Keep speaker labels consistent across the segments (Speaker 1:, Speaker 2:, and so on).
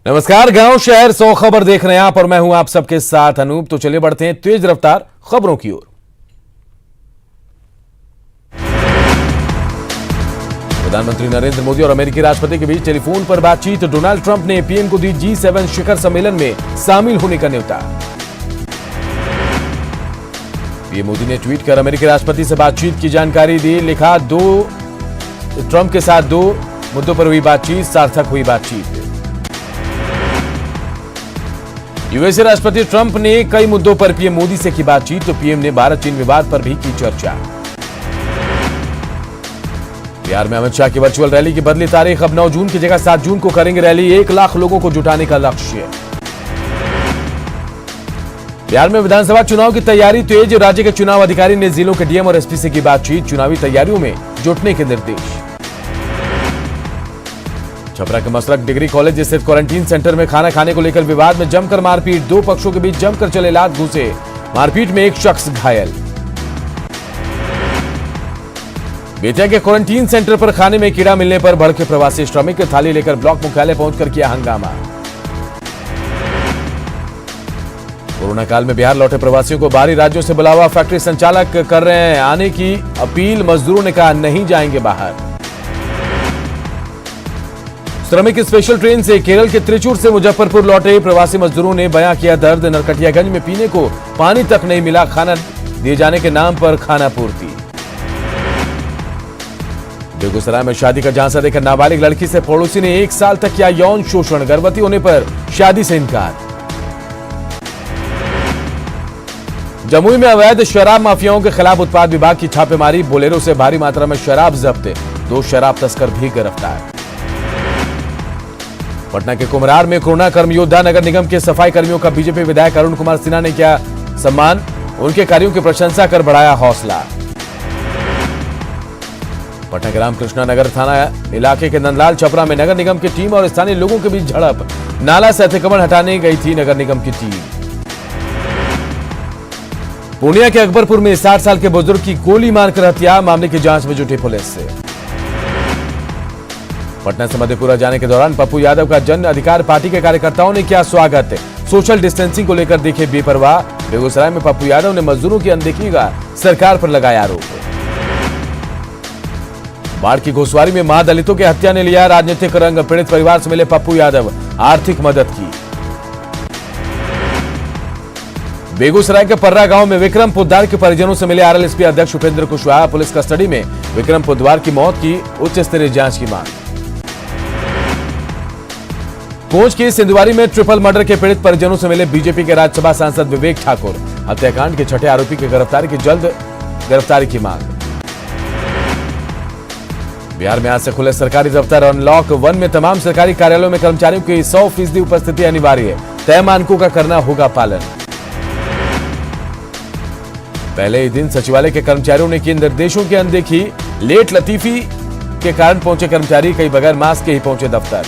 Speaker 1: नमस्कार, गांव शहर 100 खबर देख रहे हैं आप और मैं हूं आप सबके साथ अनूप। तो चलिए बढ़ते हैं तेज रफ्तार खबरों की ओर। प्रधानमंत्री नरेंद्र मोदी और अमेरिकी राष्ट्रपति के बीच टेलीफोन पर बातचीत। डोनाल्ड ट्रंप ने पीएम को दी G7 शिखर सम्मेलन में शामिल होने का न्योता। पीएम मोदी ने ट्वीट कर अमेरिकी राष्ट्रपति से बातचीत की जानकारी दी। लिखा, ट्रंप के साथ दो मुद्दों पर हुई बातचीत, सार्थक हुई बातचीत। यूएसए राष्ट्रपति ट्रंप ने कई मुद्दों पर पीएम मोदी से की बातचीत। तो पीएम ने भारत चीन विवाद पर भी की चर्चा। बिहार में अमित शाह की वर्चुअल रैली की बदली तारीख। अब 9 जून की जगह 7 जून को करेंगे रैली। 1 लाख लोगों को जुटाने का लक्ष्य। बिहार में विधानसभा चुनाव की तैयारी तेज। राज्य के चुनाव अधिकारी ने जिलों के डीएम और एसपी से की बातचीत। चुनावी तैयारियों में जुटने के निर्देश। छपरा के मसरक डिग्री कॉलेज स्थित क्वारंटीन सेंटर में खाना खाने को लेकर विवाद में जमकर मारपीट। 2 पक्षों के बीच जमकर चले लात घूंसे। मारपीट में 1 शख्स घायल। बेतिया के क्वारंटीन सेंटर पर खाने में कीड़ा मिलने पर भड़के प्रवासी श्रमिक। थाली लेकर ब्लॉक मुख्यालय पहुंचकर किया हंगामा। कोरोना काल में बिहार लौटे प्रवासियों को बाहरी राज्यों से बुलावा। फैक्ट्री संचालक कर रहे हैं आने की अपील। मजदूरों ने कहा नहीं जाएंगे बाहर। श्रमिक स्पेशल ट्रेन से केरल के त्रिचूर से मुजफ्फरपुर लौटे प्रवासी मजदूरों ने बयां किया दर्द। नरकटियागंज में पीने को पानी तक नहीं मिला। खाना दिए जाने के नाम पर खाना पूर्ति। बेगूसराय में शादी का झांसा देकर नाबालिग लड़की से पड़ोसी ने 1 साल तक किया यौन शोषण। गर्भवती होने पर शादी से इनकार। जमुई में अवैध शराब माफियाओं के खिलाफ उत्पाद विभाग की छापेमारी। बोलेरो से भारी मात्रा में शराब जब्त। 2 शराब तस्कर भी गिरफ्तार। पटना के कुम्हरार में कोरोना कर्मयोद्धा नगर निगम के सफाई कर्मियों का बीजेपी विधायक अरुण कुमार सिन्हा ने किया सम्मान। उनके कार्यों की प्रशंसा कर बढ़ाया हौसला। पटना के रामकृष्णा नगर थाना इलाके के नंदलाल छपरा में नगर निगम की टीम और स्थानीय लोगों के बीच झड़प। नाला से अतिक्रमण हटाने गई थी नगर निगम की टीम। पूर्णिया के अकबरपुर में 60 साल के बुजुर्ग की गोली मारकर हत्या। मामले की जांच में जुटी पुलिस। पटना से मधेपुरा जाने के दौरान पप्पू यादव का जन अधिकार पार्टी के कार्यकर्ताओं ने किया स्वागत। सोशल डिस्टेंसिंग को लेकर दिखे बेपरवाह। बेगूसराय में पप्पू यादव ने मजदूरों की अनदेखी का सरकार पर लगाया आरोप। बाढ़ की घोसवारी में मां दलितों की हत्या ने लिया राजनीतिक रंग। पीड़ित परिवार से मिले पप्पू यादव, आर्थिक मदद की। बेगूसराय के पर्रा गांव में विक्रम पोद्दार के परिजनों से मिले आरएलएसपी अध्यक्ष उपेंद्र कुशवाहा। पुलिस कस्टडी में विक्रम पोद्दार की मौत की उच्च स्तरीय जांच की मांग। कोच की सिंधुवारी में ट्रिपल मर्डर के पीड़ित परिजनों से मिले बीजेपी के राज्यसभा सांसद विवेक ठाकुर। हत्याकांड के 6ठे आरोपी की गिरफ्तारी की जल्द गिरफ्तारी की मांग। बिहार में आज से खुले सरकारी दफ्तर। अनलॉक 1 में तमाम सरकारी कार्यालयों में कर्मचारियों की 100% उपस्थिति अनिवार्य। तय मानकों का करना होगा पालन। पहले ही दिन सचिवालय के कर्मचारियों ने की निर्देशों की अनदेखी। लेट लतीफी के कारण पहुंचे कर्मचारी कई बगैर मास्क के ही पहुंचे दफ्तर।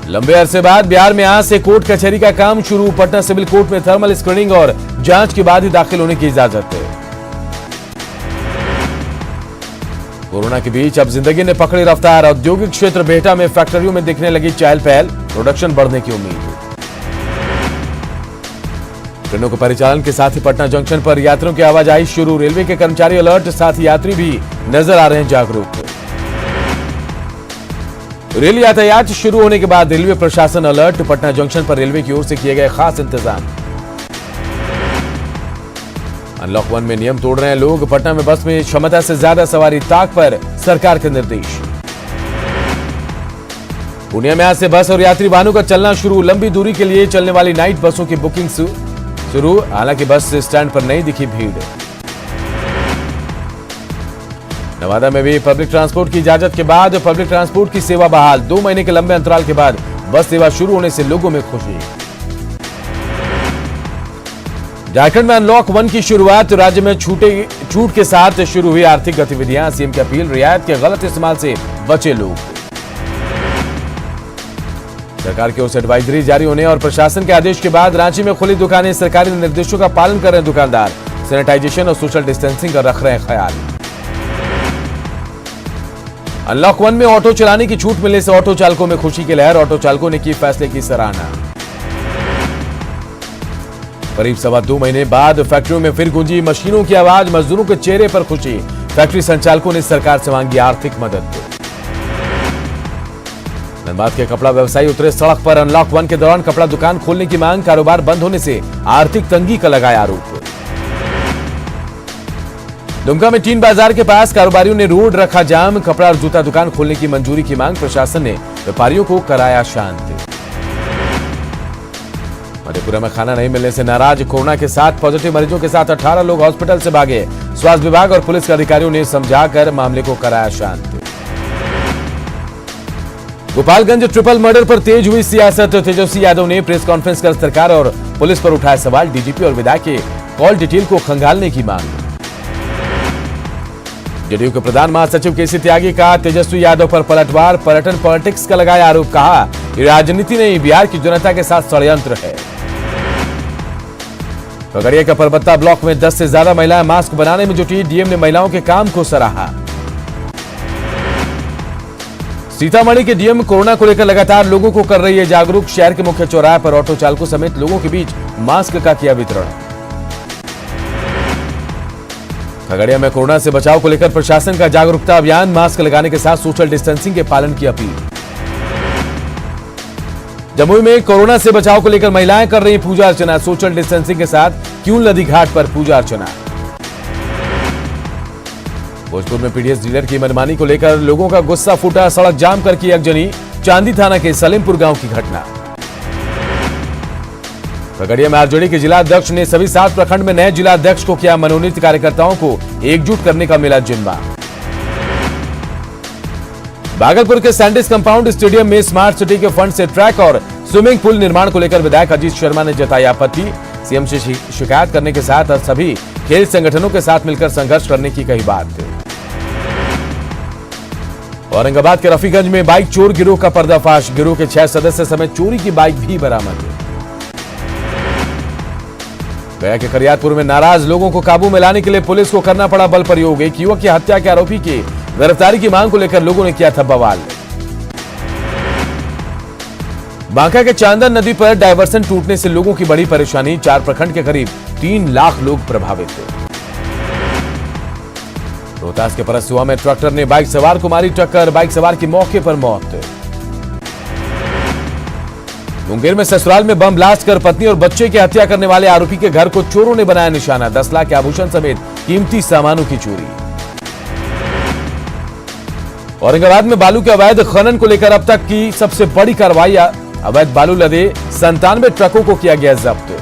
Speaker 1: लंबे अरसे बाद बिहार में आज से कोर्ट कचहरी का काम शुरू। पटना सिविल कोर्ट में थर्मल स्क्रीनिंग और जांच के बाद ही दाखिल होने की इजाजत है। कोरोना के बीच अब जिंदगी ने पकड़ी रफ्तार। औद्योगिक क्षेत्र बेहटा में फैक्ट्रियों में दिखने लगी चहल पहल। प्रोडक्शन बढ़ने की उम्मीद। ट्रेनों के परिचालन के साथ ही पटना जंक्शन पर यात्रियों की आवाजाही शुरू। रेलवे के कर्मचारी अलर्ट, साथ ही यात्री भी नजर आ रहे हैं जागरूक। रेल यातायात शुरू होने के बाद रेलवे प्रशासन अलर्ट। पटना जंक्शन पर रेलवे की ओर से किए गए खास इंतजाम। अनलॉक 1 में नियम तोड़ रहे हैं लोग। पटना में बस में क्षमता से ज्यादा सवारी ताक पर सरकार के निर्देश। पूर्णिया में आज से बस और यात्री वाहनों का चलना शुरू। लंबी दूरी के लिए चलने वाली नाइट बसों की बुकिंग शुरू। हालांकि बस स्टैंड पर नहीं दिखी भीड़। नवादा में भी पब्लिक ट्रांसपोर्ट की इजाजत के बाद पब्लिक ट्रांसपोर्ट की सेवा बहाल। 2 महीने के लंबे अंतराल के बाद बस सेवा शुरू होने से लोगों में खुशी। झारखंड में अनलॉक 1 की शुरुआत। राज्य में छूट के साथ शुरू हुई आर्थिक गतिविधियां। सीएम की अपील, रियायत के गलत इस्तेमाल से बचे लोग। सरकार की ओर से एडवाइजरी जारी होने और प्रशासन के आदेश के बाद रांची में खुली दुकानें। सरकारी निर्देशों का पालन कर रहे हैं दुकानदार। सैनिटाइजेशन और सोशल डिस्टेंसिंग का रख रहे हैं ख्याल। अनलॉक 1 में ऑटो चलाने की छूट मिलने से ऑटो चालकों में खुशी की लहर। ऑटो चालकों ने की फैसले की सराहना। करीब 2.25 महीने बाद फैक्ट्रियों में फिर गूंजी मशीनों की आवाज। मजदूरों के चेहरे पर खुशी। फैक्ट्री संचालकों ने सरकार से मांगी आर्थिक मदद। धनबाद के कपड़ा व्यवसायी उतरे सड़क पर। अनलॉक 1 के दौरान कपड़ा दुकान खोलने की मांग। कारोबार बंद होने से आर्थिक तंगी का लगाया आरोप। दुमका में टीन बाजार के पास कारोबारियों ने रोड रखा जाम। कपड़ा और जूता दुकान खोलने की मंजूरी की मांग। प्रशासन ने व्यापारियों को कराया शांत। मधेपुरा में खाना नहीं मिलने से नाराज। कोरोना के 7 पॉजिटिव मरीजों के साथ 18 लोग हॉस्पिटल से भागे। स्वास्थ्य विभाग और पुलिस के अधिकारियों ने समझाकर मामले को कराया शांत। गोपालगंज ट्रिपल मर्डर पर तेज हुई सियासत। तेजस्वी यादव ने प्रेस कॉन्फ्रेंस कर सरकार और पुलिस पर उठाया सवाल। डीजीपी और विधायक के कॉल डिटेल को खंगालने की मांग। जेडीयू के प्रधान महासचिव केसी त्यागी का तेजस्वी यादव पर पलटवार। पर्यटन पॉलिटिक्स का लगाया आरोप। कहा ये राजनीति नहीं, बिहार की जनता के साथ षड्यंत्र है। खगड़िया के परबत्ता ब्लॉक में 10 से ज्यादा महिलाएं मास्क बनाने में जुटी। डीएम ने महिलाओं के काम को सराहा। सीतामढ़ी के डीएम कोरोना को लेकर लगातार लोगों को कर रही है जागरूक। शहर के मुख्य चौराहे पर ऑटो चालकों समेत लोगों के बीच मास्क का किया वितरण। खगड़िया में कोरोना से बचाव को लेकर प्रशासन का जागरूकता अभियान। मास्क लगाने के साथ सोशल डिस्टेंसिंग के पालन की अपील। जमुई में कोरोना से बचाव को लेकर महिलाएं कर रही पूजा अर्चना। सोशल डिस्टेंसिंग के साथ क्यूल नदी घाट पर पूजा अर्चना। भोजपुर में पीडीएस डीलर की मनमानी को लेकर लोगों का गुस्सा फूटा। सड़क जाम कर की अगजनी। चांदी थाना के सलीमपुर गांव की घटना। खगड़िया में आरजेडी के जिला अध्यक्ष ने सभी 7 प्रखंड में नए जिला अध्यक्ष को किया मनोनीत। कार्यकर्ताओं को एकजुट करने का मिला जिम्मा। भागलपुर के सैंडिस कंपाउंड स्टेडियम में स्मार्ट सिटी के फंड से ट्रैक और स्विमिंग पूल निर्माण को लेकर विधायक अजीत शर्मा ने जताई आपत्ति। सीएम से शिकायत करने के साथ सभी खेल संगठनों के साथ मिलकर संघर्ष करने की कही बात। औरंगाबाद के रफीगंज में बाइक चोर गिरोह का पर्दाफाश। गिरोह के 6 सदस्य समेत चोरी की बाइक भी बरामद। गया के करियातपुर में नाराज लोगों को काबू में लाने के लिए पुलिस को करना पड़ा बल प्रयोग। एक युवक की हत्या के आरोपी की गिरफ्तारी की मांग को लेकर लोगों ने किया था बवाल। बांका के चांदन नदी पर डायवर्सन टूटने से लोगों की बड़ी परेशानी। 4 प्रखंड के करीब 3 लाख लोग प्रभावित। रोहतास के परसुआ में ट्रैक्टर ने बाइक सवार को मारी टक्कर। बाइक सवार की मौके पर मौत। मुंगेर में ससुराल में बम ब्लास्ट कर पत्नी और बच्चे की हत्या करने वाले आरोपी के घर को चोरों ने बनाया निशाना। 10 लाख के आभूषण समेत कीमती सामानों की चोरी। औरंगाबाद में बालू के अवैध खनन को लेकर अब तक की सबसे बड़ी कार्रवाई। अवैध बालू लदे 97 ट्रकों को किया गया जब्त।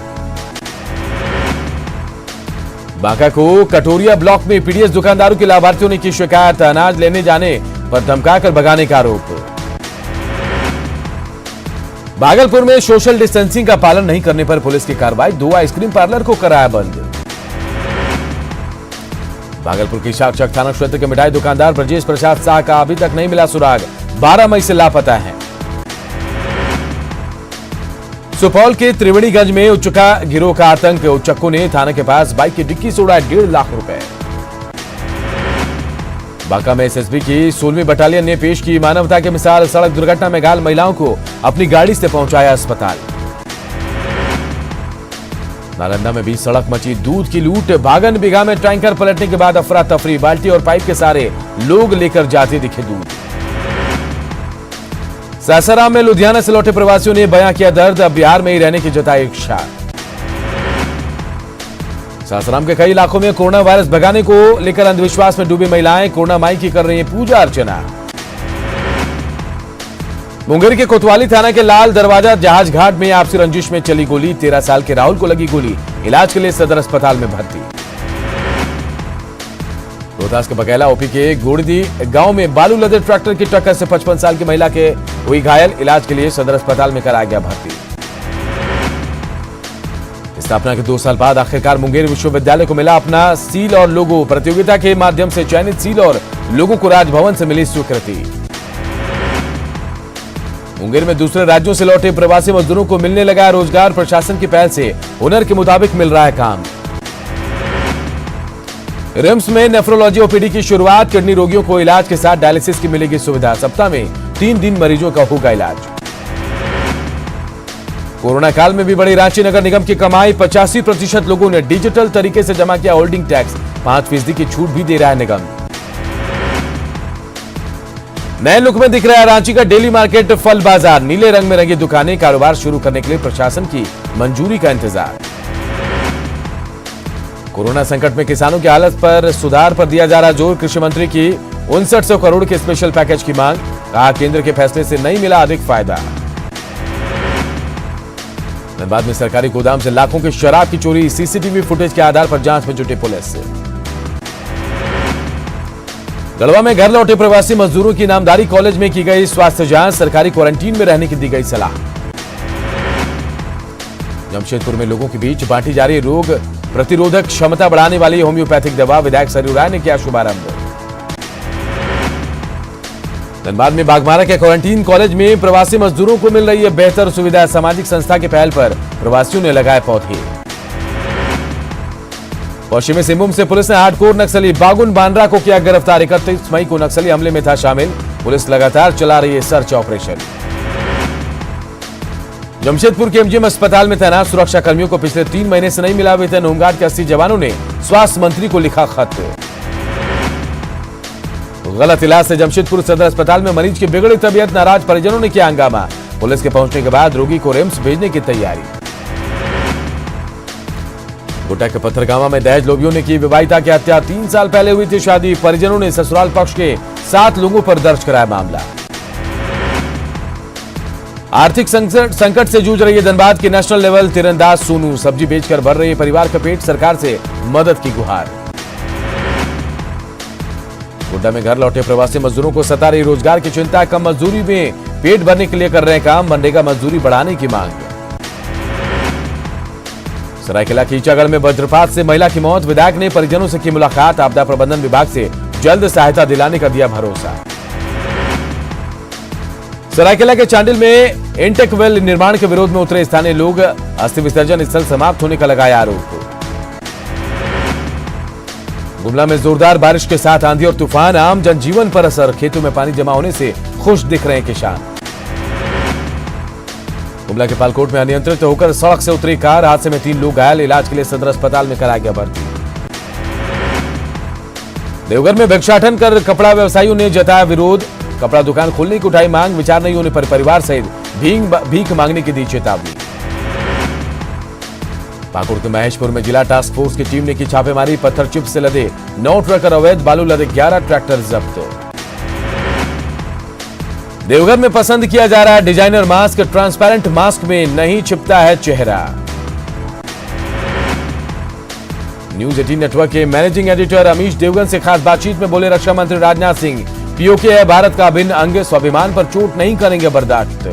Speaker 1: बांका को कटोरिया ब्लॉक में पीडीएस दुकानदारों के लाभार्थियों ने की शिकायत। अनाज लेने जाने पर धमकाकर भगाने का आरोप। भागलपुर में सोशल डिस्टेंसिंग का पालन नहीं करने पर पुलिस की कार्रवाई। 2 आइसक्रीम पार्लर को कराया बंद। भागलपुर की शाकचक थाना क्षेत्र के मिठाई दुकानदार ब्रजेश प्रसाद शाह का अभी तक नहीं मिला सुराग। 12 मई से लापता है। सुपौल के त्रिवेणीगंज में उच्चका गिरोह का आतंक। उच्चकों ने थाना के पास बाइक की डिक्की से उड़ाए 1.5 लाख रुपए। बांका में एसएसबी की 16वीं बटालियन ने पेश की मानवता की मिसाल। सड़क दुर्घटना में घायल महिलाओं को अपनी गाड़ी से पहुंचाया अस्पताल। नालंदा में 20 सड़क मची दूध की लूट। भागन बिघा में टैंकर पलटने के बाद अफरा तफरी। बाल्टी और पाइप के सारे लोग लेकर जाते दिखे दूध। सासाराम में लुधियाना से लौटे प्रवासियों ने बयां किया दर्द। अब बिहार में ही रहने की जताई इच्छा। सासाराम के कई इलाकों में कोरोना वायरस भगाने को लेकर अंधविश्वास में डूबी महिलाएं कोरोना माई की कर रही हैं पूजा अर्चना। मुंगेर के कोतवाली थाना के लाल दरवाजा जहाज घाट में आपसी रंजिश में चली गोली। 13 साल के राहुल को लगी गोली। इलाज के लिए सदर अस्पताल में भर्ती। रोहतास के बकैला ओपी के गोड़दी गांव में बालू लदे ट्रैक्टर की टक्कर से 55 साल की महिला के हुई घायल। इलाज के लिए सदर अस्पताल में कराया गया भर्ती। स्थापना के 2 साल बाद आखिरकार मुंगेर विश्वविद्यालय को मिला अपना सील और लोगो। प्रतियोगिता के माध्यम से चयनित सील और लोगों को राजभवन से मिली स्वीकृति। मुंगेर में दूसरे राज्यों से लौटे प्रवासी मजदूरों को मिलने लगा रोजगार। प्रशासन की पहल से हुनर के मुताबिक मिल रहा है काम। रिम्स में नेफ्रोलॉजी ओपीडी की शुरुआत। किडनी रोगियों को इलाज के साथ डायलिसिस की मिलेगी सुविधा। सप्ताह में 3 दिन मरीजों का होगा इलाज। कोरोना काल में भी बढ़ी रांची नगर निगम की कमाई। 85% लोगों ने डिजिटल तरीके से जमा किया होल्डिंग टैक्स। 5% की छूट भी दे रहा है निगम। नए लुक में दिख रहा है रांची का डेली मार्केट फल बाजार। नीले रंग में रंगी दुकानें। कारोबार शुरू करने के लिए प्रशासन की मंजूरी का इंतजार। कोरोना संकट में किसानों की हालत पर सुधार पर दिया जा रहा जोर। कृषि मंत्री की 5900 करोड़ के स्पेशल पैकेज की मांग। कहा केंद्र के फैसले से नहीं मिला अधिक फायदा। धनबाद में सरकारी गोदाम से लाखों की शराब की चोरी। सीसीटीवी फुटेज के आधार पर जांच में जुटी पुलिस। गढ़वा में घर लौटे प्रवासी मजदूरों की नामदारी कॉलेज में की गई स्वास्थ्य जांच। सरकारी क्वारंटीन में रहने की दी गई सलाह। जमशेदपुर में लोगों के बीच बांटी जा रही रोग प्रतिरोधक क्षमता बढ़ाने वाली होम्योपैथिक दवा। विधायक सरयू राय ने किया शुभारंभ। धनबाद में बागमारा के क्वारंटीन कॉलेज में प्रवासी मजदूरों को मिल रही है बेहतर सुविधा। सामाजिक संस्था की पहल पर प्रवासियों ने लगाए पौधे। पश्चिमी सिंहभूम से पुलिस ने हार्डकोर नक्सली बागुन बांद्रा को किया गिरफ्तार। 31 मई को नक्सली हमले में था शामिल। पुलिस लगातार चला रही है सर्च ऑपरेशन। जमशेदपुर के एमजीएम अस्पताल में तैनात सुरक्षा कर्मियों को पिछले 3 महीने से नहीं मिला वेतन। होमगार्ड के 80 जवानों ने स्वास्थ्य मंत्री को लिखा खत। गलत इलाज से जमशेदपुर सदर अस्पताल में मरीज की बिगड़ी तबीयत। नाराज परिजनों ने किया हंगामा। पुलिस के पहुंचने के बाद रोगी को रिम्स भेजने की तैयारी। गोड्डा के पत्थरगामा में दहेज लोभियों ने की विवाहिता की हत्या। 3 साल पहले हुई थी शादी। परिजनों ने ससुराल पक्ष के 7 लोगों पर दर्ज कराया मामला। आर्थिक संकट से जूझ रही है धनबाद की नेशनल लेवल तीरंदाज सोनू। सब्जी बेचकर भर रही है परिवार का पेट। सरकार से मदद की गुहार। गोड्डा में घर लौटे प्रवासी मजदूरों को सता रही रोजगार की चिंता। कम मजदूरी में पेट भरने के लिए कर रहे हैं काम। मनरेगा मजदूरी बढ़ाने की मांग। सरायकेला की ईचागढ़ में वज्रपात से महिला की मौत। विधायक ने परिजनों से की मुलाकात। आपदा प्रबंधन विभाग से जल्द सहायता दिलाने का दिया भरोसा। सरायकेला के चांडिल में इंटेक वेल निर्माण के विरोध में उतरे स्थानीय लोग। अस्थि विसर्जन स्थल समाप्त होने का लगाया आरोप। गुमला में जोरदार बारिश के साथ आंधी और तूफान। आम जनजीवन पर असर। खेतों में पानी जमा होने से खुश दिख रहे हैं किसान। गुमला के पालकोट में अनियंत्रित होकर सड़क से उतरी कार। हादसे में 3 लोग घायल। इलाज के लिए सदर अस्पताल में कराया गया भर्ती। देवघर में भिक्षाटन कर कपड़ा व्यवसायियों ने जताया विरोध। कपड़ा दुकान खोलने की उठाई मांग। विचार नहीं होने पर परिवार सहित भीख मांगने की दी चेतावनी। पाकुड़ के महेशपुर में जिला टास्क फोर्स की टीम ने की छापेमारी। पत्थर चिप से लदे 9 ट्रक और अवैध बालू लदे 11 ट्रैक्टर जब्त। देवघर में पसंद किया जा रहा है डिजाइनर मास्क। ट्रांसपेरेंट मास्क में नहीं छिपता है चेहरा। न्यूज 18 नेटवर्क के मैनेजिंग एडिटर अमीश देवगन से खास बातचीत में बोले रक्षा मंत्री राजनाथ सिंह, पीओके है भारत का अभिन्न अंग। स्वाभिमान पर चोट नहीं करेंगे बर्दाश्त।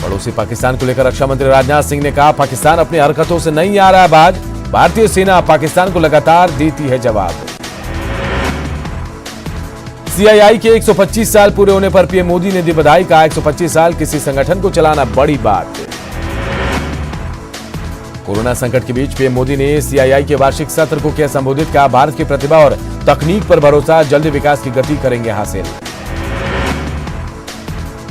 Speaker 1: पड़ोसी पाकिस्तान को लेकर रक्षा मंत्री राजनाथ सिंह ने कहा, पाकिस्तान अपनी हरकतों से नहीं आ रहा बाज। भारतीय सेना पाकिस्तान को लगातार देती है जवाब। सीआईआई के 125 साल पूरे होने पर पीएम मोदी ने दी बधाई। कहा 125 साल किसी संगठन को चलाना बड़ी बात। कोरोना संकट के बीच पीएम मोदी ने सीआईआई के वार्षिक सत्र को किया संबोधित। कहा भारत की प्रतिभा और तकनीक पर भरोसा, जल्द विकास की गति करेंगे हासिल।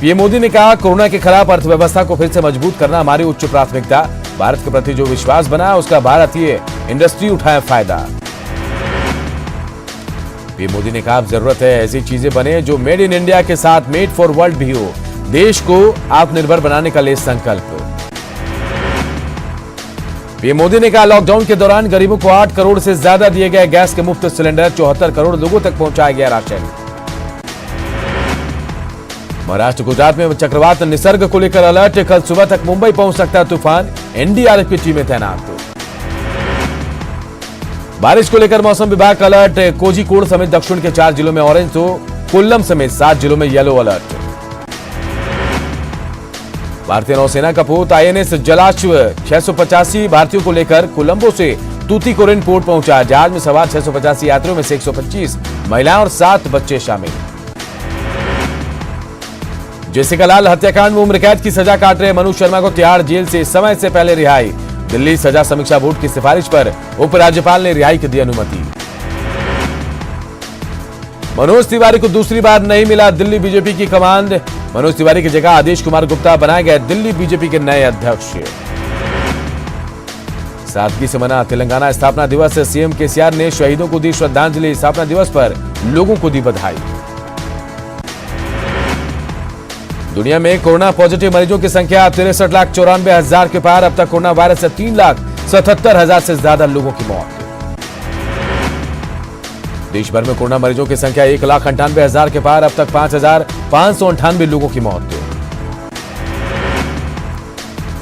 Speaker 1: पीएम मोदी ने कहा कोरोना के खिलाफ अर्थव्यवस्था को फिर से मजबूत करना हमारी उच्च प्राथमिकता। भारत के प्रति जो विश्वास बना है उसका भारतीय इंडस्ट्री उठाए फायदा। पीएम मोदी ने कहा अब जरूरत है ऐसी चीजें बने जो मेड इन इंडिया के साथ मेड फॉर वर्ल्ड भी हो। देश को आत्मनिर्भर बनाने का ले संकल्प। पीएम मोदी ने कहा लॉकडाउन के दौरान गरीबों को 8 करोड़ से ज्यादा दिए गए गैस के मुफ्त सिलेंडर। 74 करोड़ लोगों तक पहुंचाया गया राशन। महाराष्ट्र गुजरात में चक्रवात निसर्ग को लेकर अलर्ट। कल सुबह तक मुंबई पहुंच सकता है तूफान। एनडीआरएफ की टीमें तैनात। बारिश को लेकर मौसम विभाग का अलर्ट। कोझिकोड समेत दक्षिण के 4 जिलों में ऑरेंज तो कोल्लम समेत 7 जिलों में येलो अलर्ट। भारतीय नौसेना का पोत आईएनएस जलाश्व 685 भारतीयों को लेकर कोलंबो से तूतीकोरिन पोर्ट पहुंचा। जहाज में सवार 685 यात्रियों में से 125 महिलाएं और 7 बच्चे शामिल। जेसिका लाल हत्याकांड में उम्र कैद की सजा काट रहे मनु शर्मा को तिहाड़ जेल से समय से पहले रिहाई। दिल्ली सजा समीक्षा बोर्ड की सिफारिश पर उपराज्यपाल ने रिहाई की दी अनुमति। मनोज तिवारी को दूसरी बार नहीं मिला दिल्ली बीजेपी की कमांड। मनोज तिवारी की जगह आदेश कुमार गुप्ता बनाए गए दिल्ली बीजेपी के नए अध्यक्ष। सादगी से मना तेलंगाना स्थापना दिवस। सीएम केसीआर ने शहीदों को दी श्रद्धांजलि। स्थापना दिवस पर लोगों को दी बधाई। दुनिया में कोरोना पॉजिटिव मरीजों की संख्या 63,94,000 के पार। अब तक कोरोना वायरस से 3,77,000 से ज्यादा लोगों की मौत। देश भर में कोरोना मरीजों की संख्या 1,98,000 के पार। अब तक 5,598 लोगों की मौत।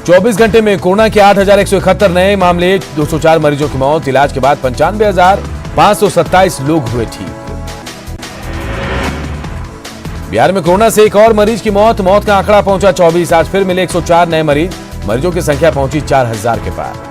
Speaker 1: 24 घंटे में कोरोना के 8,171 नए मामले, 204 मरीजों की मौत। इलाज के बाद 95,527 लोग हुए ठीक। बिहार में कोरोना से एक और मरीज की मौत का आंकड़ा पहुंचा 24। आज फिर मिले 104 नए मरीजों की संख्या पहुंची 4,000 के पार।